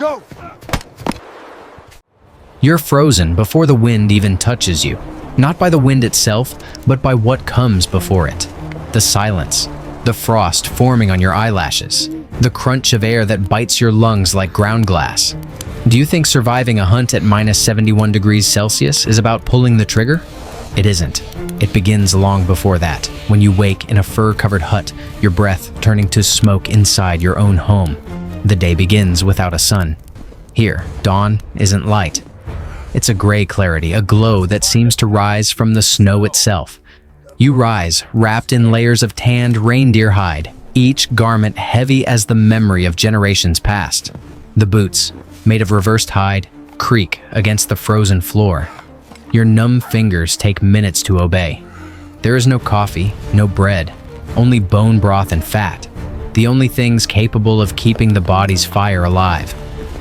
Go! You're frozen before the wind even touches you. Not by the wind itself, but by what comes before it. The silence, the frost forming on your eyelashes, the crunch of air that bites your lungs like ground glass. Do you think surviving a hunt at minus 71 degrees Celsius is about pulling the trigger? It isn't. It begins long before that, when you wake in a fur-covered hut, your breath turning to smoke inside your own home. The day begins without a sun. Here, dawn isn't light. It's a gray clarity, a glow that seems to rise from the snow itself. You rise, wrapped in layers of tanned reindeer hide, each garment heavy as the memory of generations past. The boots, made of reversed hide, creak against the frozen floor. Your numb fingers take minutes to obey. There is no coffee, no bread, only bone broth and fat, the only things capable of keeping the body's fire alive.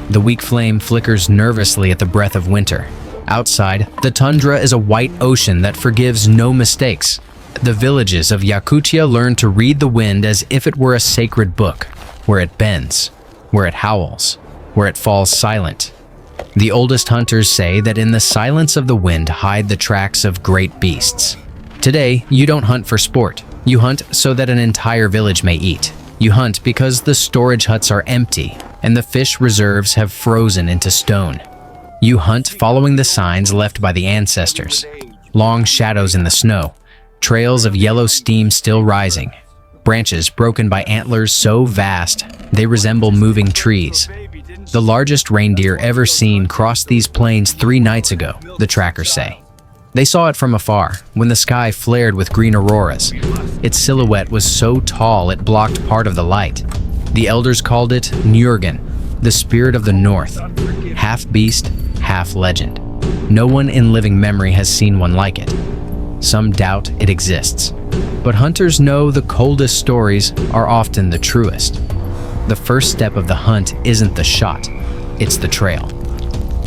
The weak flame flickers nervously at the breath of winter. Outside, the tundra is a white ocean that forgives no mistakes. The villages of Yakutia learn to read the wind as if it were a sacred book, where it bends, where it howls, where it falls silent. The oldest hunters say that in the silence of the wind hide the tracks of great beasts. Today, you don't hunt for sport. You hunt so that an entire village may eat. You hunt because the storage huts are empty and the fish reserves have frozen into stone. You hunt following the signs left by the ancestors. Long shadows in the snow, trails of yellow steam still rising, branches broken by antlers so vast they resemble moving trees. The largest reindeer ever seen crossed these plains 3 nights ago, the trackers say. They saw it from afar, when the sky flared with green auroras. Its silhouette was so tall it blocked part of the light. The elders called it Njurgen, the spirit of the north, half beast, half legend. No one in living memory has seen one like it. Some doubt it exists. But hunters know the coldest stories are often the truest. The first step of the hunt isn't the shot, it's the trail.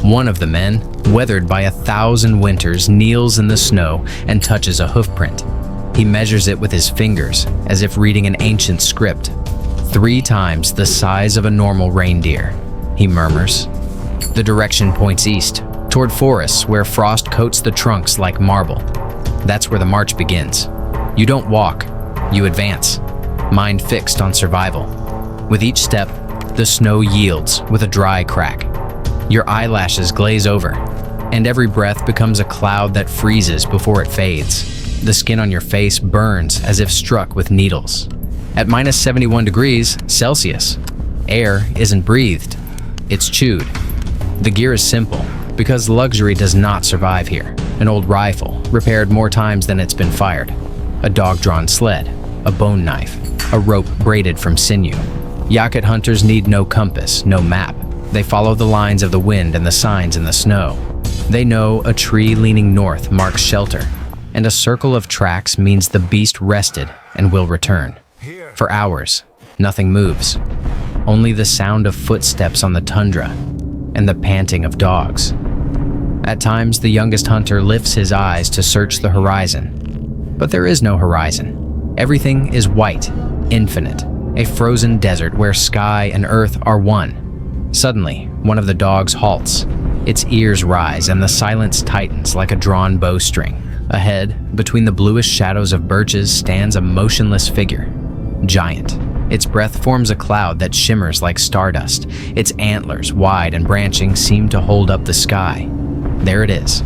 One of the men, weathered by 1,000 winters, kneels in the snow and touches a hoofprint. He measures it with his fingers, as if reading an ancient script. 3 times the size of a normal reindeer, he murmurs. The direction points east, toward forests where frost coats the trunks like marble. That's where the march begins. You don't walk, you advance, mind fixed on survival. With each step, the snow yields with a dry crack. Your eyelashes glaze over, and every breath becomes a cloud that freezes before it fades. The skin on your face burns as if struck with needles. At minus 71 degrees Celsius, air isn't breathed, it's chewed. The gear is simple, because luxury does not survive here. An old rifle, repaired more times than it's been fired. A dog-drawn sled, a bone knife, a rope braided from sinew. Yakut hunters need no compass, no map. They follow the lines of the wind and the signs in the snow. They know a tree leaning north marks shelter, and a circle of tracks means the beast rested and will return. For hours, nothing moves. Only the sound of footsteps on the tundra and the panting of dogs. At times, the youngest hunter lifts his eyes to search the horizon. But there is no horizon. Everything is white, infinite, a frozen desert where sky and earth are one. Suddenly, one of the dogs halts. Its ears rise and the silence tightens like a drawn bowstring. Ahead, between the bluish shadows of birches, stands a motionless figure. Giant. Its breath forms a cloud that shimmers like stardust. Its antlers, wide and branching, seem to hold up the sky. There it is,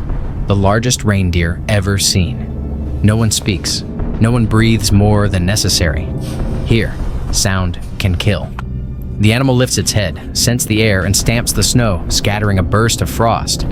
the largest reindeer ever seen. No one speaks. No one breathes more than necessary. Here, sound can kill. The animal lifts its head, scents the air, and stamps the snow, scattering a burst of frost.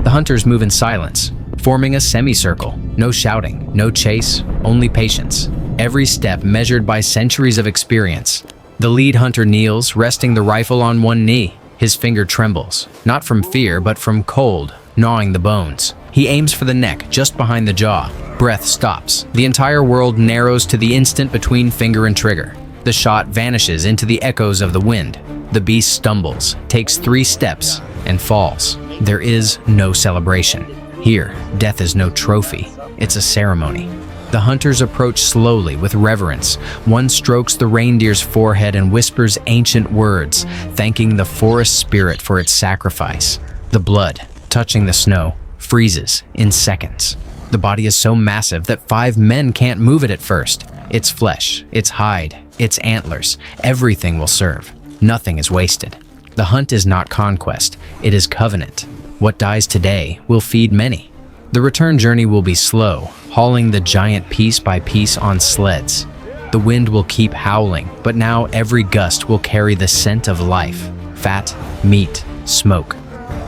The hunters move in silence, forming a semicircle. No shouting, no chase, only patience. Every step measured by centuries of experience. The lead hunter kneels, resting the rifle on one knee. His finger trembles, not from fear, but from cold, gnawing the bones. He aims for the neck, just behind the jaw. Breath stops. The entire world narrows to the instant between finger and trigger. The shot vanishes into the echoes of the wind. The beast stumbles, takes 3 steps, and falls. There is no celebration. Here, death is no trophy. It's a ceremony. The hunters approach slowly with reverence. One strokes the reindeer's forehead and whispers ancient words, thanking the forest spirit for its sacrifice. The blood, touching the snow, freezes in seconds. The body is so massive that 5 men can't move it at first. Its flesh, its hide, its antlers, everything will serve. Nothing is wasted. The hunt is not conquest, it is covenant. What dies today will feed many. The return journey will be slow, hauling the giant piece by piece on sleds. The wind will keep howling, but now every gust will carry the scent of life, fat, meat, smoke.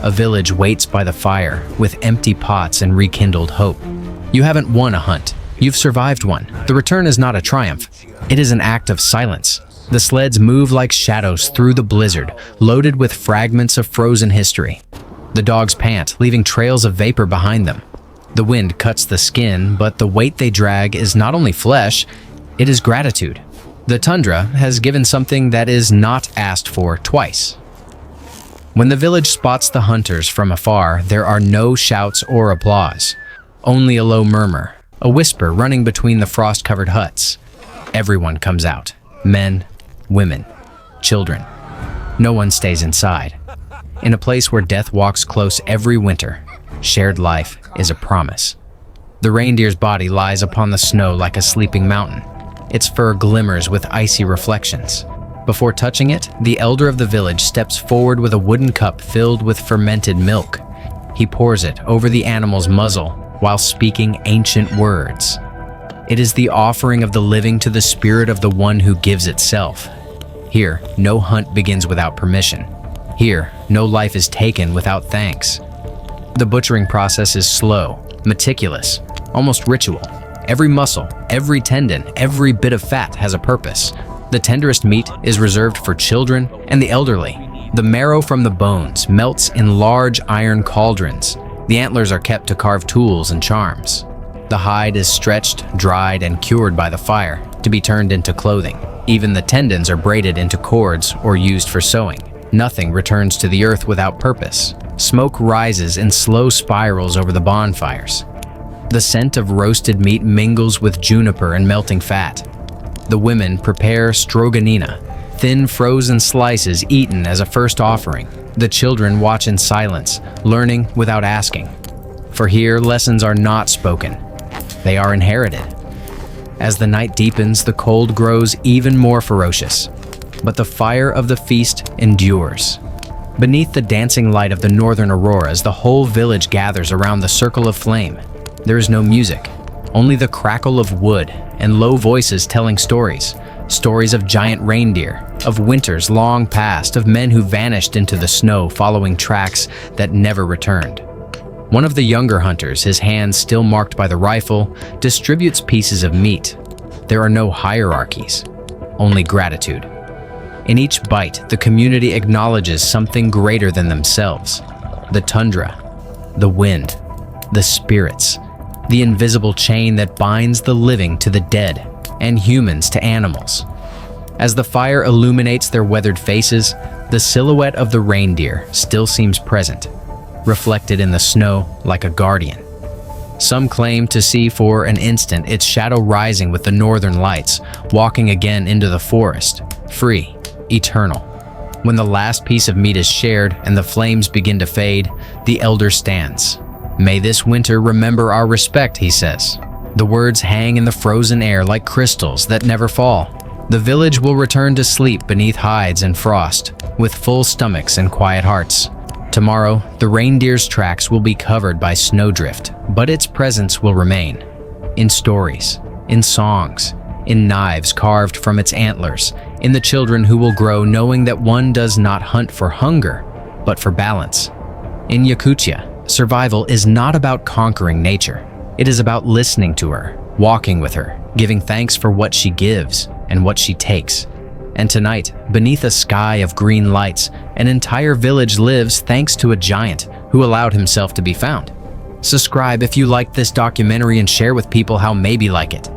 A village waits by the fire with empty pots and rekindled hope. You haven't won a hunt, you've survived one. The return is not a triumph, it is an act of silence. The sleds move like shadows through the blizzard, loaded with fragments of frozen history. The dogs pant, leaving trails of vapor behind them. The wind cuts the skin, but the weight they drag is not only flesh, it is gratitude. The tundra has given something that is not asked for twice. When the village spots the hunters from afar, there are no shouts or applause. Only a low murmur, a whisper running between the frost-covered huts. Everyone comes out. Men, women, children. No one stays inside. In a place where death walks close every winter, shared life is a promise. The reindeer's body lies upon the snow like a sleeping mountain. Its fur glimmers with icy reflections. Before touching it, the elder of the village steps forward with a wooden cup filled with fermented milk. He pours it over the animal's muzzle while speaking ancient words. It is the offering of the living to the spirit of the one who gives itself. Here, no hunt begins without permission. Here, no life is taken without thanks. The butchering process is slow, meticulous, almost ritual. Every muscle, every tendon, every bit of fat has a purpose. The tenderest meat is reserved for children and the elderly. The marrow from the bones melts in large iron cauldrons. The antlers are kept to carve tools and charms. The hide is stretched, dried, and cured by the fire to be turned into clothing. Even the tendons are braided into cords or used for sewing. Nothing returns to the earth without purpose. Smoke rises in slow spirals over the bonfires. The scent of roasted meat mingles with juniper and melting fat. The women prepare stroganina, thin frozen slices eaten as a first offering. The children watch in silence, learning without asking. For here, lessons are not spoken. They are inherited. As the night deepens, the cold grows even more ferocious. But the fire of the feast endures. Beneath the dancing light of the northern auroras, the whole village gathers around the circle of flame. There is no music, only the crackle of wood and low voices telling stories. Stories of giant reindeer, of winters long past, of men who vanished into the snow following tracks that never returned. One of the younger hunters, his hands still marked by the rifle, distributes pieces of meat. There are no hierarchies, only gratitude. In each bite, the community acknowledges something greater than themselves. The tundra, the wind, the spirits, the invisible chain that binds the living to the dead and humans to animals. As the fire illuminates their weathered faces, the silhouette of the reindeer still seems present, reflected in the snow like a guardian. Some claim to see for an instant its shadow rising with the northern lights, walking again into the forest, free, eternal. When the last piece of meat is shared and the flames begin to fade, the elder stands. "May this winter remember our respect," he says. The words hang in the frozen air like crystals that never fall. The village will return to sleep beneath hides and frost, with full stomachs and quiet hearts. Tomorrow, the reindeer's tracks will be covered by snowdrift, but its presence will remain. In stories, in songs, in knives carved from its antlers, in the children who will grow knowing that one does not hunt for hunger, but for balance. In Yakutia, survival is not about conquering nature. It is about listening to her, walking with her, giving thanks for what she gives and what she takes. And tonight, beneath a sky of green lights, an entire village lives thanks to a giant who allowed himself to be found. Subscribe if you liked this documentary and share with people how maybe like it.